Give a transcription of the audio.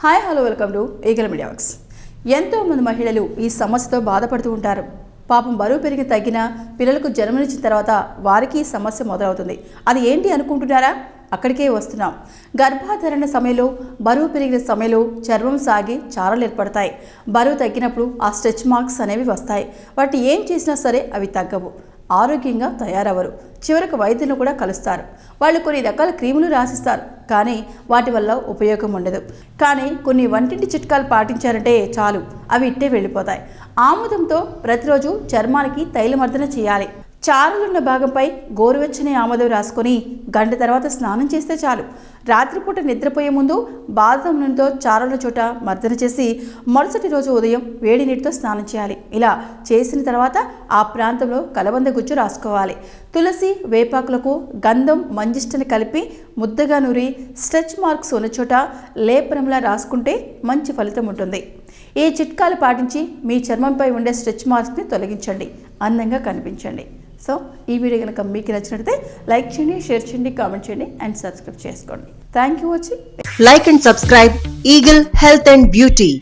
Hi hello welcome to eagle media works. ఎంతో మంది మహిళలు ఈ సమస్యతో బాధపడుతూ ఉంటారు. పాపం బరువు పెరిగి తగ్గిన పిల్లలకు జన్మనిచ్చిన తర్వాత వారికి ఈ సమస్య మొదలవుతుంది. అది ఏంటి అనుకుంటున్నారా? అక్కడికే వస్తున్నాం. గర్భధారణ సమయంలో బరువు పెరిగిన సమయంలో చర్మం సాగి చారలు ఏర్పడతాయి. బరువు తగ్గినప్పుడు ఆ స్ట్రెచ్ మార్క్స్ అనేవి వస్తాయి. వాటి ఏం చేసినా సరే అవి తగ్గవు, ఆరోగ్యంగా తయారవరు. చివరకు వైద్యులను కూడా కలుస్తారు. వాళ్ళు కొన్ని రకాల క్రీములు రాసిస్తారు, కానీ వాటి వల్ల ఉపయోగం ఉండదు. కానీ కొన్ని వంటింటి చిట్కాలు పాటించారంటే చాలు, అవి ఇట్టే వెళ్ళిపోతాయి. ఆముదంతో ప్రతిరోజు చర్మానికి తైలమర్దన చేయాలి. చారలున్న భాగంపై గోరువెచ్చని ఆముదం రాసుకొని గంట తర్వాత స్నానం చేస్తే చాలు. రాత్రిపూట నిద్రపోయే ముందు బాదం నూనెతో చారల చోట మర్దన చేసి మరుసటి రోజు ఉదయం వేడి నీటితో స్నానం చేయాలి. ఇలా చేసిన తర్వాత ఆ ప్రాంతంలో కలబంద గుజ్జు రాసుకోవాలి. తులసి, వేపాకులకు గంధం, మంజిష్టని కలిపి ముద్దగా నూరి స్ట్రెచ్ మార్క్స్ ఉన్న చోట లేపనంలా రాసుకుంటే మంచి ఫలితం ఉంటుంది. ఈ చిట్కాలు పాటించి మీ చర్మంపై ఉండే స్ట్రెచ్ మార్క్స్ని తొలగించండి, అందంగా కనిపించండి. సో ఈ వీడియో కనుక మీకు నచ్చినట్లయితే లైక్ చేయండి, షేర్ చేయండి, కామెంట్ చేయండి అండ్ సబ్స్క్రైబ్ చేసుకోండి. Thank you watching. Like and subscribe Eagle Health and Beauty.